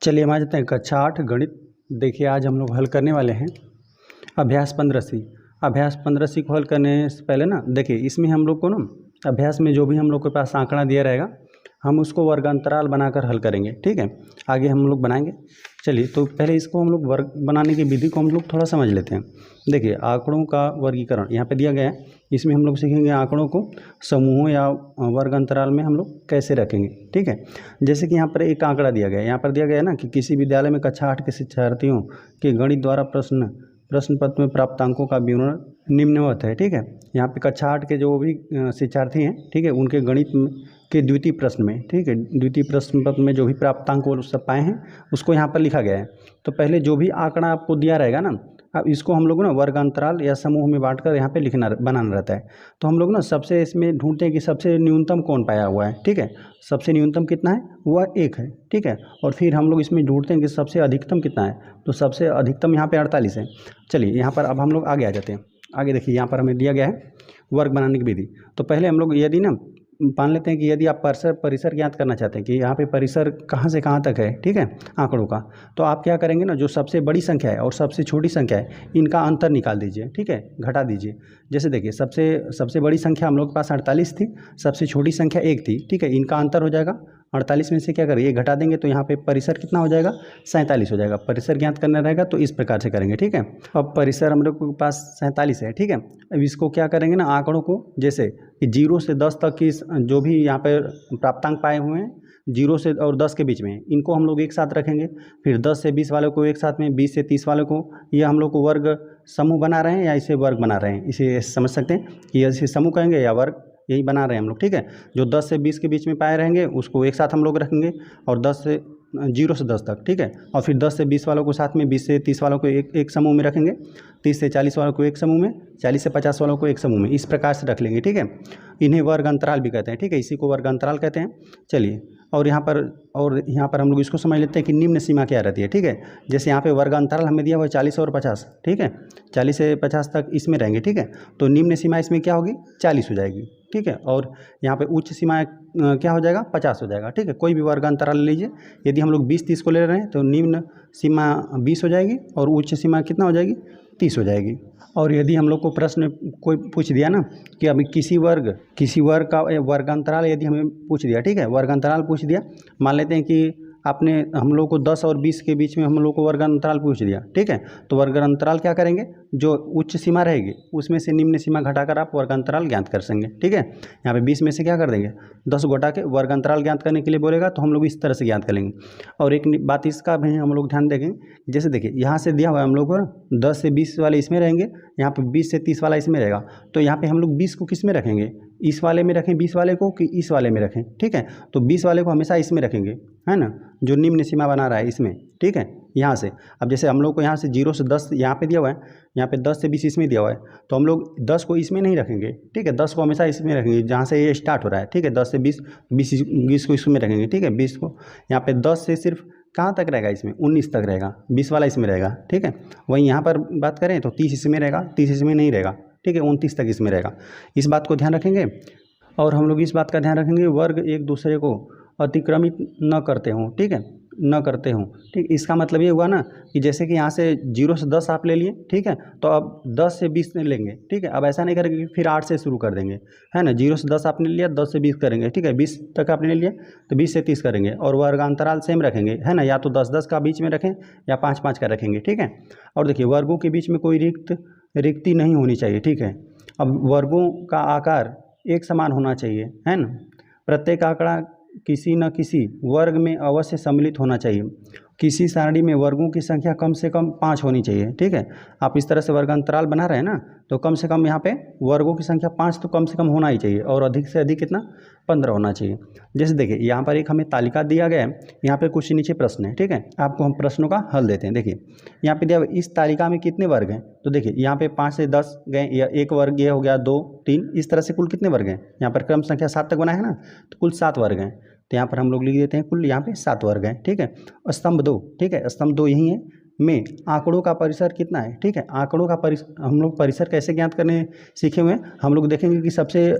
चलिए हम आ जाते हैं कक्षा 8 गणित। देखिए आज हम लोग हल करने वाले हैं अभ्यास 15C। अभ्यास 15C को हल करने से पहले ना देखिए इसमें हम लोग को ना अभ्यास में जो भी हम लोग के पास आंकड़ा दिया रहेगा हम उसको वर्गांतराल बनाकर हल करेंगे, ठीक है। आगे हम लोग बनाएंगे। चलिए तो पहले इसको हम लोग वर्ग बनाने की विधि को हम लोग थोड़ा समझ लेते हैं। देखिए आंकड़ों का वर्गीकरण यहाँ पे दिया गया है, इसमें हम लोग सीखेंगे आंकड़ों को समूहों या वर्ग अंतराल में हम लोग कैसे रखेंगे, ठीक है। जैसे कि यहाँ पर एक आंकड़ा दिया गया है, यहाँ पर दिया गया है ना कि किसी विद्यालय में कक्षा 8 के शिक्षार्थियों के गणित द्वारा प्रश्न पत्र में प्राप्त अंकों का विवरण निम्नवत है, ठीक है। यहाँ पे कक्षा 8 के जो भी शिक्षार्थी हैं, ठीक है, उनके गणित के द्वितीय प्रश्न में, ठीक है, द्वितीय प्रश्न पत्र में जो भी प्राप्तांक वो सब पाए हैं उसको यहाँ पर लिखा गया है। तो पहले जो भी आंकड़ा आपको दिया रहेगा ना, अब इसको हम लोग ना वर्ग अंतराल या समूह में बांटकर यहाँ पे बनाना रहता है। तो हम लोग ना सबसे इसमें ढूंढते हैं कि सबसे न्यूनतम कौन पाया हुआ है, ठीक है। सबसे न्यूनतम कितना है, वह 1 है, ठीक है। और फिर हम लोग इसमें ढूंढते हैं कि सबसे अधिकतम कितना है, तो सबसे अधिकतम यहाँ पे 48 है। चलिए यहाँ पर अब हम लोग आगे आ जाते हैं। आगे देखिए यहाँ पर हमें दिया गया है वर्ग बनाने की विधि। तो पहले हम लोग यदि ना मान लेते हैं कि यदि आप परिसर ज्ञात करना चाहते हैं कि यहाँ पे परिसर कहाँ से कहाँ तक है, ठीक है, आंकड़ों का, तो आप क्या करेंगे ना, जो सबसे बड़ी संख्या है और सबसे छोटी संख्या है इनका अंतर निकाल दीजिए, ठीक है, घटा दीजिए। जैसे देखिए सबसे बड़ी संख्या हम लोग के पास 48 थी, सबसे छोटी संख्या 1 थी, ठीक है, इनका अंतर हो जाएगा 48 में से क्या करेंगे, घटा देंगे तो यहाँ पे परिसर कितना हो जाएगा, 47 हो जाएगा। परिसर ज्ञात करना रहेगा तो इस प्रकार से करेंगे, ठीक है। अब परिसर हम लोग के पास 47 है, ठीक है। अब इसको क्या करेंगे ना, आंकड़ों को जैसे कि 0 से 10 तक की जो भी यहाँ पे प्राप्तांक पाए हुए हैं 0 से और 10 के बीच में, इनको हम लोग एक साथ रखेंगे। फिर 10 से 20 वालों को एक साथ में, 20 से 30 वालों को, ये हम लोग को वर्ग समूह बना रहे हैं या इसे वर्ग बना रहे हैं, इसे समझ सकते हैं कि इसे समूह कहेंगे या वर्ग, यही बना रहे हैं हम लोग, ठीक है। जो 10 से 20 के बीच में पाए रहेंगे उसको एक साथ हम लोग रखेंगे और 0 से 10 तक, ठीक है। और फिर 10 से 20 वालों को साथ में, 20 से 30 वालों को एक समूह में रखेंगे, 30 से 40 वालों को एक समूह में, 40 से 50 वालों को एक समूह में, इस प्रकार से रख लेंगे, ठीक है। इन्हें वर्ग अंतराल भी कहते हैं, ठीक है, इसी को वर्ग अंतराल कहते हैं। चलिए और यहाँ पर हम लोग इसको समझ लेते हैं कि निम्न सीमा क्या रहती है, ठीक है। जैसे यहाँ पे वर्ग अंतराल हमें दिया हुआ है 40 और 50, ठीक है, 40 से 50 तक इसमें रहेंगे, ठीक है। तो निम्न सीमा इसमें क्या होगी, 40 हो जाएगी, ठीक है। और यहाँ पे उच्च सीमा क्या हो जाएगा, 50 हो जाएगा, ठीक है। कोई भी वर्ग अंतराल ले लीजिए, यदि हम लोग 20-30 को ले रहे हैं तो निम्न सीमा 20 हो जाएगी और उच्च सीमा कितना हो जाएगी, 30 हो जाएगी। और यदि हम लोग को प्रश्न कोई पूछ दिया ना कि अभी किसी वर्ग का वर्ग अंतराल यदि हमें पूछ दिया, ठीक है, वर्ग अंतराल पूछ दिया, मान लेते हैं कि आपने हम लोग को 10 और 20 के बीच में हम लोग को वर्ग अंतराल पूछ दिया, ठीक है। तो वर्ग अंतराल क्या करेंगे, जो उच्च सीमा रहेगी उसमें से निम्न सीमा घटाकर आप वर्ग अंतराल ज्ञात कर सकेंगे, ठीक है। यहाँ पे 20 में से क्या कर देंगे, 10 घटा के वर्ग अंतराल ज्ञात करने के लिए बोलेगा तो हम लोग इस तरह से ज्ञात करेंगे। और एक बात इसका भी हम लोग ध्यान देंगे, जैसे देखिए यहाँ से दिया हुआ है हम लोग को 10 से 20 वाले इसमें रहेंगे, यहाँ पे 20 से 30 वाला इसमें रहेगा, तो यहाँ पे हम लोग 20 को किस में रखेंगे, इस वाले में रखें 20 वाले को कि इस वाले में रखें, ठीक है। तो 20 वाले को हमेशा इसमें रखेंगे, है ना, जो निम्न सीमा बना रहा है इसमें, ठीक है, यहाँ से। अब जैसे हम लोग को यहाँ से 0 से 10 यहाँ पे दिया हुआ है, यहाँ पे 10 से 20 इसमें दिया हुआ है, तो हम लोग 10 को इसमें नहीं रखेंगे, ठीक है, 10 को हमेशा इसमें रखेंगे जहाँ से ये स्टार्ट हो रहा है, ठीक है। 10 से 20 को इसमें रखेंगे, ठीक है। 20 को यहाँ पे 10 से सिर्फ कहाँ तक रहेगा, इसमें 19 तक रहेगा, 20 वाला इसमें रहेगा, ठीक है। वहीं यहाँ पर बात करें तो 30 इसमें रहेगा, 30 इसमें नहीं रहेगा, ठीक है, 29 तक इसमें रहेगा। इस बात को ध्यान रखेंगे। और हम लोग इस बात का ध्यान रखेंगे वर्ग एक दूसरे को अतिक्रमित न करते हों, ठीक है, न करते हों, ठीक। इसका मतलब ये हुआ ना कि जैसे कि यहाँ से 0 से 10 आप ले लिए, ठीक है, तो अब 10 से 20 लेंगे, ठीक है। अब ऐसा नहीं करेंगे कि फिर 8 से शुरू कर देंगे, है ना, 0 से 10 आपने लिया, 10 से 20 करेंगे, ठीक है, 20 तक आपने ले लिया तो 20 से 30 करेंगे और वर्ग अंतराल सेम रखेंगे, है ना, या तो 10-10 का बीच में रखें या 5-5 का रखेंगे, ठीक है। और देखिए वर्गों के बीच में कोई रिक्ति नहीं होनी चाहिए, ठीक है। अब वर्गों का आकार एक समान होना चाहिए, है ना, प्रत्येक आंकड़ा किसी न किसी वर्ग में अवश्य सम्मिलित होना चाहिए। किसी सारणी में वर्गों की संख्या कम से कम 5 होनी चाहिए, ठीक है। आप इस तरह से वर्ग अंतराल बना रहे हैं ना, तो कम से कम यहाँ पे वर्गों की संख्या 5 तो कम से कम होना ही चाहिए और अधिक से अधिक कितना, 15 होना चाहिए। जैसे देखिए यहाँ पर एक हमें तालिका दिया गया है, यहाँ पे कुछ नीचे प्रश्न है, ठीक है, आपको हम प्रश्नों का हल देते हैं। देखिए यहाँ पे दिया हुआ इस तालिका में कितने वर्ग हैं, तो देखिए यहाँ पे 5 से 10 गए, या एक वर्ग ये हो गया, 2 3, इस तरह से कुल कितने वर्ग हैं, यहाँ पर क्रम संख्या 7 तक बना है ना, तो कुल 7 वर्ग हैं। तो यहाँ पर हम लोग लिख देते हैं कुल यहाँ पे 7 वर्ग हैं, ठीक है। स्तंभ 2, ठीक है, स्तंभ 2 यही है में आंकड़ों का परिसर कितना है, ठीक है। आंकड़ों का हम लोग परिसर कैसे ज्ञात करने सीखे हुए हैं, हम लोग देखेंगे कि सबसे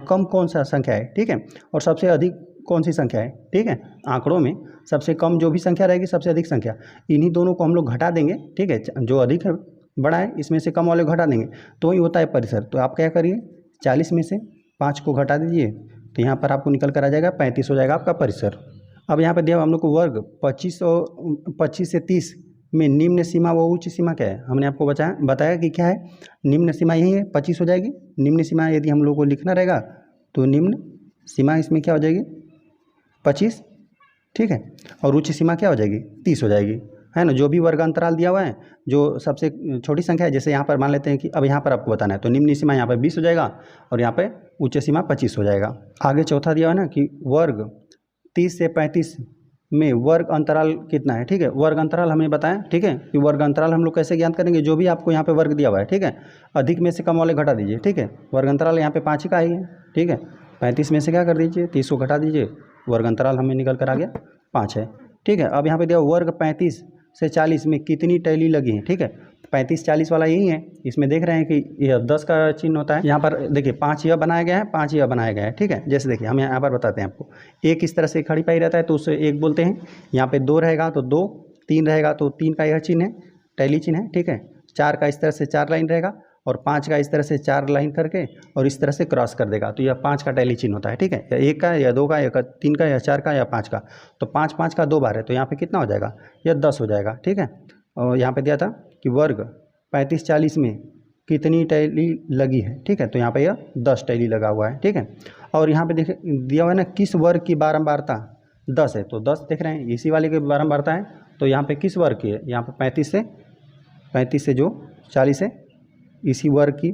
कम कौन सा संख्या है, ठीक है, और सबसे अधिक कौन सी संख्या है, ठीक है। आंकड़ों में सबसे कम जो भी संख्या रहेगी, सबसे अधिक संख्या, इन्हीं दोनों को हम लोग घटा देंगे, ठीक है। जो अधिक है बड़ा है, इसमें से कम वाले घटा देंगे तो ही होता है परिसर। तो आप क्या करिए, 40 में से 5 को घटा दीजिए, तो यहाँ पर आपको निकल कर आ जाएगा 35 हो जाएगा आपका परिसर। अब यहाँ पर दिया हम लोग को वर्ग 25 से 30 में निम्न सीमा व उच्च सीमा क्या है, हमने आपको बताया कि क्या है, निम्न सीमा यही है 25 हो जाएगी। निम्न सीमा यदि हम लोग को लिखना रहेगा तो निम्न सीमा इसमें क्या हो जाएगी 25, ठीक है। और उच्च सीमा क्या हो जाएगी 30 हो जाएगी, है ना। जो भी वर्ग अंतराल दिया हुआ है, जो सबसे छोटी संख्या है, जैसे यहाँ पर मान लेते हैं कि अब यहाँ पर आपको बताना है, तो निम्न सीमा यहाँ पर 20 हो जाएगा और यहाँ पर उच्च सीमा 25 हो जाएगा। आगे चौथा दिया हुआ है ना कि वर्ग 30 से 35 में वर्ग अंतराल कितना है, ठीक है। वर्ग अंतराल हमने बताया, ठीक है, कि वर्ग अंतराल हम लोग कैसे ज्ञात करेंगे, जो भी आपको यहाँ पे वर्ग दिया हुआ है, ठीक है, अधिक में से कम वाले घटा दीजिए, ठीक है। वर्ग अंतराल यहाँ पे 5 का ही है, ठीक है। 35 में से क्या कर दीजिए 30 को घटा दीजिए, वर्ग अंतराल हमें निकल कर आ गया 5 है, ठीक है। अब यहाँ पे दिया वर्ग 35 से 40 में कितनी टैली लगी है, ठीक है। 35-40 वाला यही है, इसमें देख रहे हैं कि यह 10 का चिन्ह होता है। यहाँ पर देखिए 5 यह बनाया गया है, 5 यह बनाया गया है, ठीक है। जैसे देखिए हम यहाँ पर बताते हैं आपको, एक इस तरह से खड़ी पाई रहता है तो उसे एक बोलते हैं। यहाँ पे 2 रहेगा तो 2, 3 रहेगा तो 3 का यह चिन्ह है, टैली चिन्ह है, ठीक है। 4 का इस तरह से 4 लाइन रहेगा और 5 का इस तरह से 4 लाइन करके और इस तरह से क्रॉस कर देगा, तो यह 5 का टैली चिन्ह होता है, ठीक है। या 1 का या 2 का या 3 का या 4 का या 5 का, तो 5 का 2 बार है, तो यहाँ पे कितना हो जाएगा, यह 10 हो जाएगा, ठीक है। और यहाँ पे दिया था कि वर्ग 35-40 में कितनी टैली लगी है, ठीक है, तो यहाँ पे यह 10 टैली लगा हुआ है, ठीक है। और यहाँ पे देखिए दिया हुआ है ना किस वर्ग की बारंबारता 10 है, तो 10 देख रहे हैं इसी वाले की बारंबारता है, तो यहाँ पे किस वर्ग की है, यहाँ पे 35 से जो 40 है, इसी वर्ग की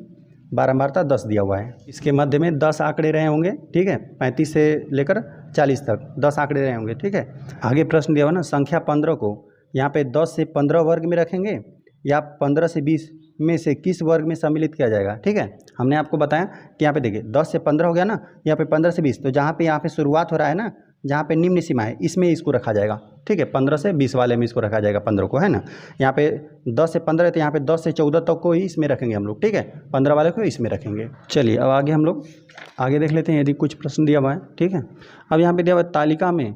बारंबारता 10 दिया हुआ है। इसके मध्य में 10 आंकड़े रहे होंगे, ठीक है, 35 से लेकर 40 तक 10 आंकड़े रहे होंगे, ठीक है। आगे प्रश्न दिया हुआ ना संख्या 15 को यहाँ पे 10 से 15 वर्ग में रखेंगे या 15 से 20 में से किस वर्ग में सम्मिलित किया जाएगा, ठीक है। हमने आपको बताया कि यहाँ पे देखिए 10 से 15 हो गया ना, यहाँ पे 15 से 20, तो जहाँ पे यहाँ पे शुरुआत हो रहा है ना, जहाँ पे निम्न सीमा है, इसमें इसको रखा जाएगा, ठीक है। 15 से 20 वाले में इसको रखा जाएगा, 15 को, है ना। यहाँ पे 10 से 15 है तो यहाँ पे 10 से 14 तक को ही इसमें रखेंगे हम लोग, ठीक है। 15 वाले को इसमें रखेंगे। चलिए अब आगे हम लोग आगे देख लेते हैं, यदि कुछ प्रश्न दिया हुआ है, ठीक है। अब यहाँ पे दिया हुआ है तालिका में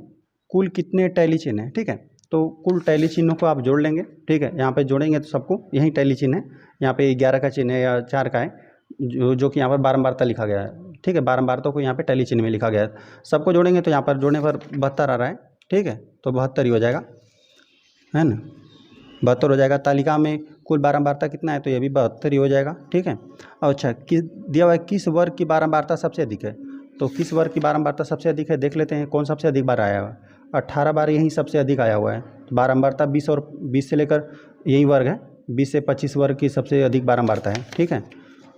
कुल कितने टैली चिन्ह है, ठीक है। तो कुल टैली चिन्हों को आप जोड़ लेंगे, ठीक है। यहाँ पे जोड़ेंगे तो सबको यही टैली चिन्ह है, यहाँ पे 11 का चिन्ह है या 4 का है, जो कि यहाँ पर बारंबारता लिखा गया है, ठीक है। बारंबारता को यहाँ पे टैली चिन्ह में लिखा गया है। सबको जोड़ेंगे तो यहाँ पर जोड़ने पर 72 आ रहा है, ठीक है, तो 72 ही हो जाएगा, है ना, 72 हो जाएगा। तालिका में कुल बारंबारता कितना है, तो ये भी 72 ही हो जाएगा, ठीक है। अच्छा दिया हुआ है किस वर्ग की बारंबारता सबसे अधिक है, तो किस वर्ग की बारंबारता सबसे अधिक है देख लेते हैं, कौन सबसे अधिक बार आया हुआ, 18 बार यही सबसे अधिक आया हुआ है। बारंबारता 20 और 20 से लेकर यही वर्ग है, 20 से 25 वर्ग की सबसे अधिक बारंबारता है, ठीक है।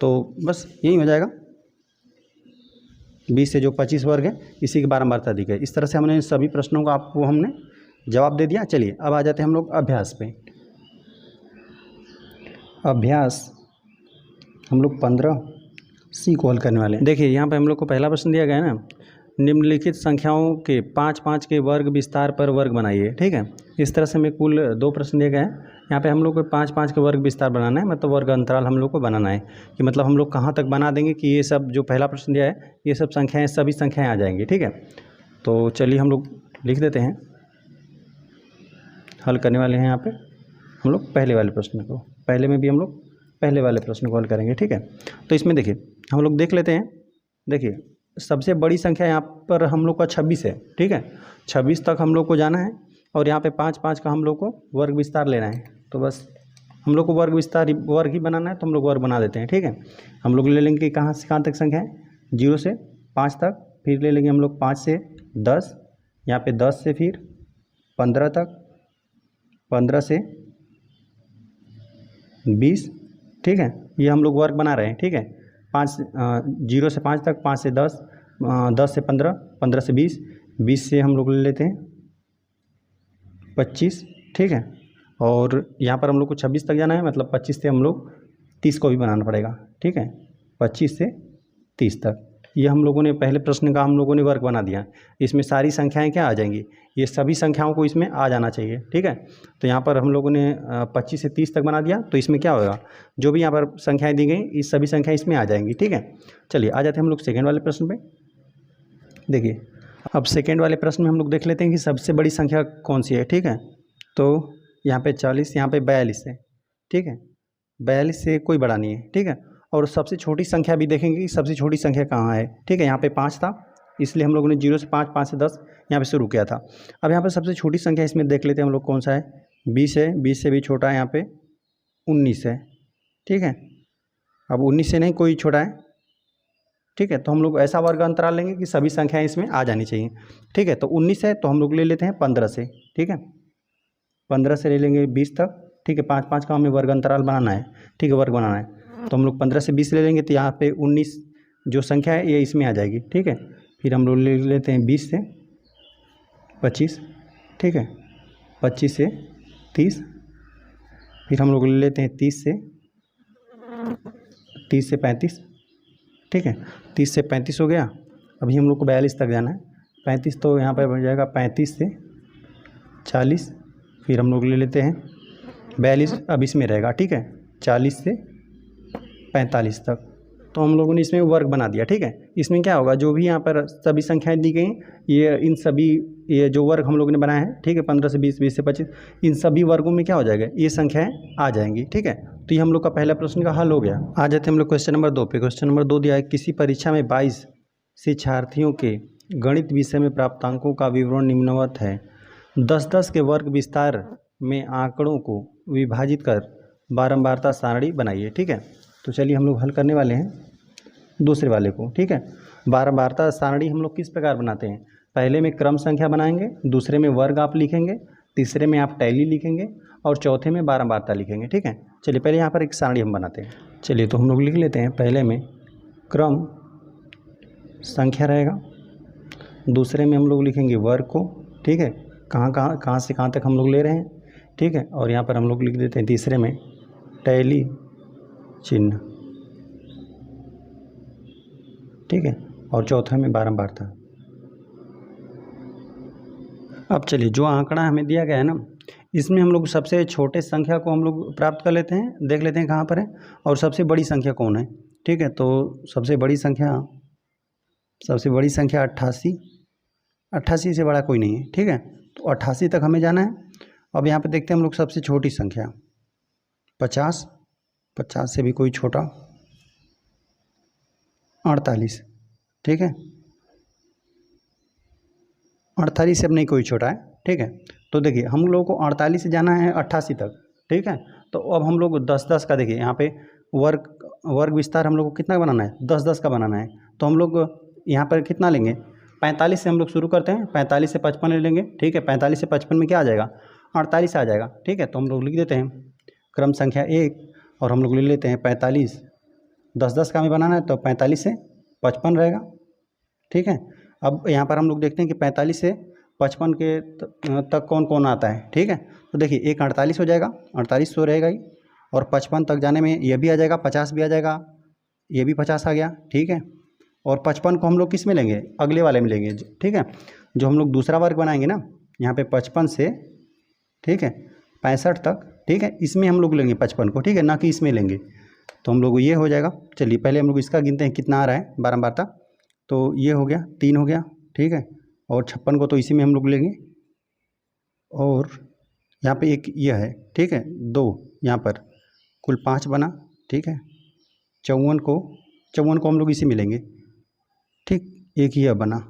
तो बस यही हो जाएगा, 20 से जो 25 वर्ग है इसी की बारंबारता अधिक है। इस तरह से हमने सभी प्रश्नों का आपको हमने जवाब दे दिया। चलिए अब आ जाते हैं हम लोग अभ्यास पे। अभ्यास हम लोग 15C को हल करने वाले हैं। देखिए यहाँ पे हम लोग को पहला प्रश्न दिया गया है ना, निम्नलिखित संख्याओं के 5-5 के वर्ग विस्तार पर वर्ग बनाइए, ठीक है। इस तरह से हमें कुल 2 प्रश्न दिए गए हैं। यहाँ पे हम लोग को 5-5 के वर्ग विस्तार बनाना है, मतलब वर्ग अंतराल हम लोग को बनाना है, कि मतलब हम लोग कहाँ तक बना देंगे कि ये सब जो पहला प्रश्न दिया है ये सब संख्याएँ सभी संख्याएँ आ जाएंगी, ठीक है। तो चलिए हम लोग लिख देते हैं, हल करने वाले हैं यहाँ पर हम लोग पहले वाले प्रश्न को, पहले में भी हम लोग पहले वाले प्रश्न को हल करेंगे, ठीक है। तो इसमें देखिए हम लोग देख लेते हैं, देखिए सबसे बड़ी संख्या यहाँ पर हम लोग का 26 है, ठीक है। 26 तक हम लोग को जाना है और यहाँ पे 5-5 का हम लोग को वर्ग विस्तार लेना है। तो बस हम लोग को वर्ग विस्तार वर्ग ही बनाना है, तो हम लोग वर्ग बना देते हैं, ठीक है। हम लोग ले लेंगे कहाँ से कहाँ तक संख्या है, 0 से 5 तक, फिर ले लेंगे हम लोग 5 से 10, यहाँ पे 10 से फिर 15 तक, 15 से 20, ठीक है। ये हम लोग वर्ग बना रहे हैं, ठीक है। 0 से 5 तक, 5 से 10, 10 से 15, 15 से 20, 20 से हम लोग ले लेते हैं 25, ठीक है। और यहाँ पर हम लोग को 26 तक जाना है, मतलब 25 से हम लोग 30 को भी बनाना पड़ेगा, ठीक है। 25 से 30 तक ये हम लोगों ने पहले प्रश्न का हम लोगों ने वर्ग बना दिया। इसमें सारी संख्याएं क्या आ जाएंगी, ये सभी संख्याओं को इसमें आ जाना चाहिए, ठीक है। तो यहाँ पर हम लोगों ने 25 से 30 तक बना दिया, तो इसमें क्या होगा, जो भी यहाँ पर संख्याएं दी गई ये सभी संख्याएं इसमें आ जाएंगी, ठीक है। चलिए आ जाते हैं हम लोग सेकेंड वाले प्रश्न पे। देखिए अब सेकेंड वाले प्रश्न में हम लोग देख लेते हैं कि सबसे बड़ी संख्या कौन सी है। ठीक है, तो यहाँ पे 40, यहाँ पे 42 है। ठीक है, 42 से कोई बड़ा नहीं है। ठीक है, और सबसे छोटी संख्या भी देखेंगे कि सबसे छोटी संख्या कहाँ है। ठीक है, यहाँ पे 5 था, इसलिए हम लोगों ने 0 से 5, 5 से 10 यहाँ पे शुरू किया था। अब यहाँ पे सबसे छोटी संख्या इसमें देख लेते हैं हम लोग कौन सा है। 20 है, 20 से भी छोटा है यहाँ पे 19 है। ठीक है, अब 19 से नहीं कोई छोटा है। ठीक है, तो हम लोग ऐसा वर्ग अंतराल लेंगे कि सभी संख्याएं इसमें आ जानी चाहिए। ठीक है, तो 19 है तो हम लोग ले लेते हैं 15 से। ठीक है, 15 से ले लेंगे 20 तक। ठीक है, 5 5 का हमें वर्ग अंतराल बनाना है। ठीक है, वर्ग बनाना है तो हम लोग 15 से 20 ले लेंगे, तो यहाँ पे 19 जो संख्या है ये इसमें आ जाएगी। ठीक है, फिर हम लोग ले लेते हैं 20 से 25। ठीक है, 25 से 30, फिर हम लोग ले लेते हैं 30 से 35। ठीक है, 30 से 35 हो गया। अभी हम लोग को 42 तक जाना है। 35 तो यहाँ पर बन जाएगा 35 से 40, फिर हम लोग ले लेते हैं 42 अब इसमें रहेगा। ठीक है, 40 से 45 तक, तो हम लोगों ने इसमें वर्ग बना दिया। ठीक है, इसमें क्या होगा, जो भी यहाँ पर सभी संख्याएं दी गई ये इन सभी ये जो वर्ग हम लोगों ने बनाया है। ठीक है, 15 से 20, 20 से 25, इन सभी वर्गों में क्या हो जाएगा, ये संख्याएं आ जाएंगी। ठीक है, तो ये हम लोग का पहला प्रश्न का हल हो गया। आ जाते हैं हम लोग क्वेश्चन नंबर 2 पे। क्वेश्चन नंबर 2 दिया है, किसी परीक्षा में 22 शिक्षार्थियों के गणित विषय में प्राप्तांकों का विवरण निम्नवत है। 10-10 के वर्ग विस्तार में आंकड़ों को विभाजित कर बारंबारता सारणी बनाइए। ठीक है, तो चलिए हम लोग हल करने वाले हैं दूसरे वाले को। ठीक है, बारंबारता सारणी हम लोग किस प्रकार बनाते हैं, पहले में क्रम संख्या बनाएंगे, दूसरे में वर्ग आप लिखेंगे, तीसरे में आप टैली लिखेंगे और चौथे में बारंबारता लिखेंगे। ठीक है, चलिए पहले यहाँ पर एक सारणी हम बनाते हैं। चलिए तो हम लोग लिख लेते हैं, पहले में क्रम संख्या रहेगा, दूसरे में हम लोग लिखेंगे वर्ग को। ठीक है, कहाँ से कहाँ तक हम लोग ले रहे हैं। ठीक है, और यहाँ पर हम लोग लिख देते हैं तीसरे में टैली चिन्ह। ठीक है, और चौथे में बारंबारता। अब चलिए जो आंकड़ा हमें दिया गया है ना, इसमें हम लोग सबसे छोटे संख्या को हम लोग प्राप्त कर लेते हैं, देख लेते हैं कहाँ पर है, और सबसे बड़ी संख्या कौन है। ठीक है, तो सबसे बड़ी संख्या 88 से बड़ा कोई नहीं है। ठीक है, तो 88 तक हमें जाना है। अब यहाँ पे देखते हैं हम लोग सबसे छोटी संख्या 50 से भी कोई छोटा 48। ठीक है, 48 से अब नहीं कोई छोटा है। ठीक है, तो देखिए हम लोगों को 48 से जाना है 88 तक। ठीक है, तो अब हम लोग 10-10 का देखिए यहाँ पे वर्ग विस्तार हम लोग को कितना बनाना है, 10-10 का बनाना है। तो हम लोग यहाँ पर कितना लेंगे, 45 से हम लोग शुरू करते हैं, 45 से 55 ले लेंगे। ठीक है, 45 से 55 में क्या आ जाएगा, 48 आ जाएगा। ठीक है, तो हम लोग लिख देते हैं क्रम संख्या 1 और हम लोग ले लेते हैं 45। 10-10 का हमें बनाना है तो 45 से 55 रहेगा। ठीक है, अब यहाँ पर हम लोग देखते हैं कि 45 से 55 के तक कौन कौन आता है। ठीक है, तो देखिए एक 48 हो जाएगा, 48 तो रहेगा ही, और 55 तक जाने में ये भी आ जाएगा, 50 भी आ जाएगा, ये भी 50 आ गया। ठीक है, और 55 को हम लोग किस में लेंगे, अगले वाले में लेंगे। ठीक है, जो हम लोग दूसरा वर्ग बनाएंगे ना, यहाँ पे 55 से ठीक है 65 तक। ठीक है, इसमें हम लोग लेंगे 55 को। ठीक है, ना कि इसमें लेंगे, तो हम लोग ये हो जाएगा। चलिए पहले हम लोग इसका गिनते हैं कितना आ रहा है बारंबारता। तो ये हो गया 3 हो गया। ठीक है, और 56 को तो इसी में हम लोग लेंगे, और यहाँ पे एक ये है। ठीक है, 2 यहाँ पर कुल 5 बना। ठीक है, 54 को हम लोग इसी में लेंगे। ठीक, एक ही बना,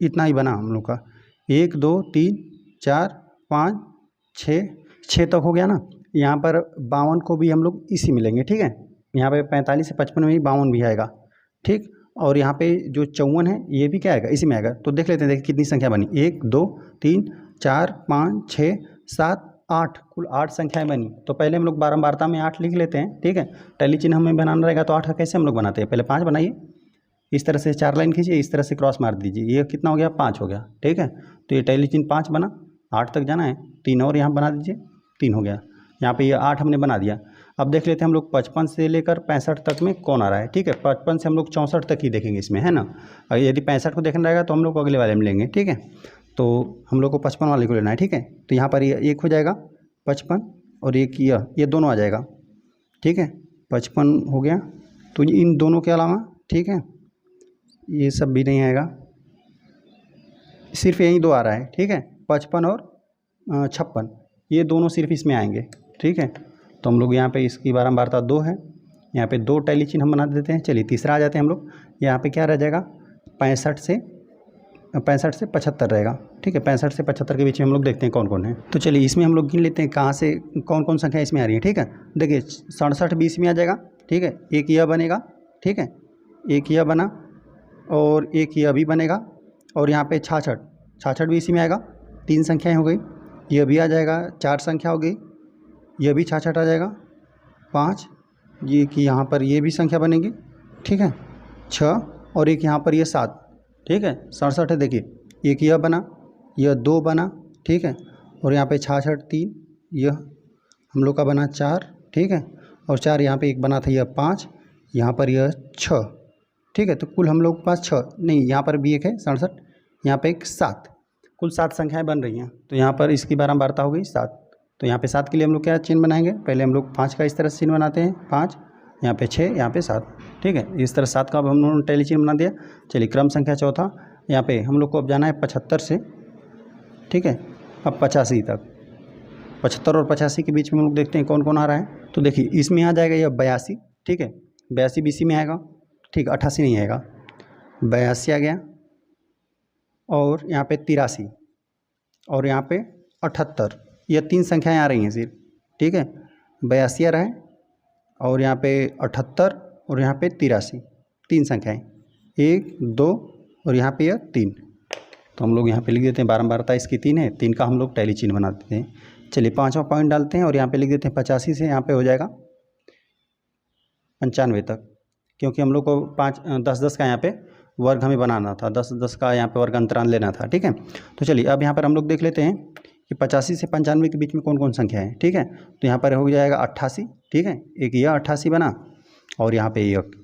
इतना ही बना हम लोग का। 1 2 3 4 5 6 तक हो गया ना। यहाँ पर 52 को भी हम लोग इसी में लेंगे। ठीक है, यहाँ पे 45 से 55 में ही 52 भी आएगा। ठीक, और यहाँ पे जो 54 है ये भी क्या आएगा, इसी में आएगा। तो देख लेते हैं, देखिए कितनी संख्या बनी, 1 2 3 4 5 6 7 8, कुल 8 संख्याएं बनी। तो पहले हम लोग बारंबारता में 8 लिख लेते हैं। ठीक है, टैली चिन्ह हमें बनाना रहेगा, तो 8 का कैसे हम लोग बनाते हैं, पहले 5 बनाइए, इस तरह से 4 लाइन खींचिए, इस तरह से क्रॉस मार दीजिए, ये कितना हो गया, 5 हो गया। ठीक है, तो ये टैली चिन्ह 5 बना, 8 तक जाना है, 3 और यहाँ बना दीजिए, 3 हो गया। यहाँ पे ये 8 हमने बना दिया। अब देख लेते हैं हम लोग 55 से लेकर 65 तक में कौन आ रहा है। ठीक है, 55 से हम लोग 64 तक ही देखेंगे इसमें, है ना। और यदि 65 को देखना रहेगा तो हम लोग अगले वाले में लेंगे। ठीक है, तो हम लोग को 55 वाले को लेना है। ठीक है, तो यहाँ पर ये 1 हो जाएगा 55, और एक ये दोनों आ जाएगा। ठीक है, 55 हो गया, तो इन दोनों के अलावा ठीक है ये सब भी नहीं आएगा। सिर्फ यही दो आ रहा है, ठीक है, 55 और 56, ये दोनों सिर्फ इसमें आएंगे, ठीक है। तो हम लोग यहाँ पे इसकी बारंबारता 2 है, यहाँ पे 2 टैली चिन्ह हम बना देते हैं। चलिए तीसरा आ जाते हैं हम लोग। यहाँ पे क्या रह जाएगा, 65 से 75 रहेगा, ठीक है। 65 से 75 के बीच में हम लोग देखते हैं कौन कौन है। तो चलिए इसमें हम लोग गिन लेते हैं कहाँ से कौन कौन संख्या इसमें आ रही है, ठीक है। देखिए 67 20 में आ जाएगा, ठीक है, एक यह बनेगा, ठीक है, एक यह बना और एक यह भी बनेगा, और यहाँ पे 66 भी इसी में आएगा, 3 संख्याएँ हो गई। यह भी आ जाएगा, 4 संख्या हो गई, यह भी 66 आ जाएगा, 5, ये कि यहाँ पर ये भी संख्या बनेगी, ठीक है, 6 और एक यहाँ पर ये 7, ठीक है। 67 है, देखिए एक यह बना, यह 2 बना, ठीक है, और यहाँ पे 66 3, यह हम लोग का बना 4, ठीक है, और 4 यहाँ पे एक बना था, यह 5, यहाँ पर यह 6, ठीक है। तो कुल हम लोग के पास 6 नहीं, यहाँ पर भी एक है 67, यहाँ पे एक 7, कुल 7 संख्याएँ बन रही हैं। तो यहाँ पर इसकी बारंबारता हो गई 7। तो यहाँ पे 7 के लिए हम लोग क्या चिन्ह बनाएंगे, पहले हम लोग 5 का इस तरह से चिन्ह बनाते हैं, 5, यहाँ पे 6, यहाँ पे 7, ठीक है। इस तरह 7 का अब हम लोगों ने टैली चिन्ह बना दिया। चलिए क्रम संख्या चौथा, यहाँ पे हम लोग को अब जाना है 75 से, ठीक है, अब 85 तक। 75 और 85 के बीच में हम लोग देखते हैं कौन कौन आ रहा है। तो देखिए इसमें आ जाएगा यह 82, ठीक है, 82 BC में आएगा, ठीक, 88 नहीं आएगा, 82 आ गया, और यहाँ पे 83 और यहाँ पे 78, यह 3 संख्याएँ आ रही हैं सिर्फ, ठीक है। 82 आ रहा है और यहाँ पे 78 और यहाँ पे 83, 3 संख्याएँ, 1 2 और यहाँ पे यह 3। तो हम लोग यहाँ पे लिख देते हैं बारंबारता इसकी 3 है, 3 का हम लोग टैली चिन्ह बना देते हैं। चलिए 5वां पॉइंट डालते हैं और यहाँ पे लिख देते हैं 85 से यहाँ पे हो जाएगा 95 तक, क्योंकि हम लोग को 10-10 का यहाँ पे वर्ग हमें बनाना था, 10-10 का यहाँ पे वर्ग अंतराल लेना था, ठीक है। तो चलिए अब यहाँ पर हम लोग देख लेते हैं कि 85 से 95 के बीच में कौन कौन संख्या है, ठीक है। तो यहाँ पर हो जाएगा 88, ठीक है, एक यह 88 बना और यहाँ पे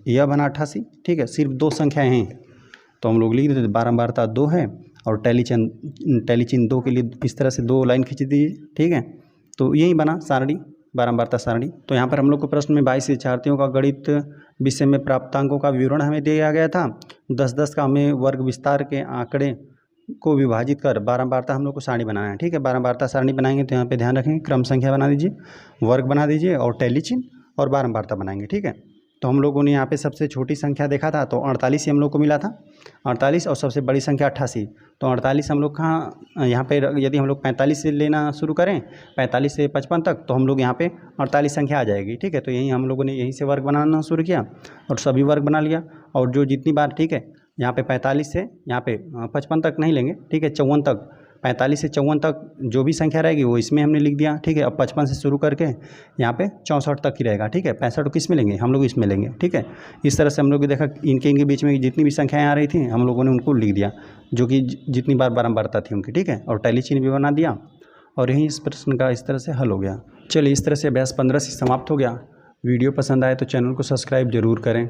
यह बना 88, ठीक है, सिर्फ 2 संख्याएँ हैं। तो हम लोग लिख देते हैं बारंबारता 2 है और टैली चिन्ह 2 के लिए इस तरह से 2 लाइन खींच दीजिए, ठीक है। तो यही बना सारणी, बारंबारता सारणी। तो यहाँ पर हम लोग को प्रश्न में 22 शिक्षार्थियों का गणित विषय में प्राप्तांकों का विवरण हमें दिया गया था। 10-10 का हमें वर्ग विस्तार के आंकड़े को विभाजित कर बारंबारता हम लोग को सारणी बनाना है, ठीक है। बारंबारता सारणी बनाएंगे तो यहाँ पे ध्यान रखेंगे क्रम संख्या बना दीजिए, वर्ग बना दीजिए और टैली चिन्ह और बारंबारता बनाएंगे, ठीक है। तो हम लोगों ने यहाँ पे सबसे छोटी संख्या देखा था तो 48 ही हम लोग को मिला था, 48, और सबसे बड़ी संख्या 88। तो 48 हम लोग कहाँ, यहाँ पे यदि हम लोग 45 से लेना शुरू करें, 45 से 55 तक, तो हम लोग यहाँ पे 48 संख्या आ जाएगी, ठीक है। तो यहीं हम लोगों ने यहीं से वर्ग बनाना शुरू किया और सभी वर्ग बना लिया, और जो जितनी बार, ठीक है, यहाँ पे 45 से यहाँ पे 55 तक नहीं लेंगे, ठीक है, 54 तक, 45 से 54 तक जो भी संख्या रहेगी वो इसमें हमने लिख दिया, ठीक है। अब 55 से शुरू करके यहाँ पे 64 तक ही रहेगा, ठीक है। 65 किस में लेंगे, हम लोग इसमें लेंगे, ठीक है। इस तरह से हम लोग देखा इनके बीच में जितनी भी संख्याएँ आ रही थी हम लोगों ने उनको लिख दिया, जो कि जितनी बार बारंबारता थी उनकी, ठीक है, और टैली चिन्ह भी बना दिया, और यही इस प्रश्न का इस तरह से हल हो गया। चलिए इस तरह से अभ्यास 15 से समाप्त हो गया। वीडियो पसंद आए तो चैनल को सब्सक्राइब जरूर करें।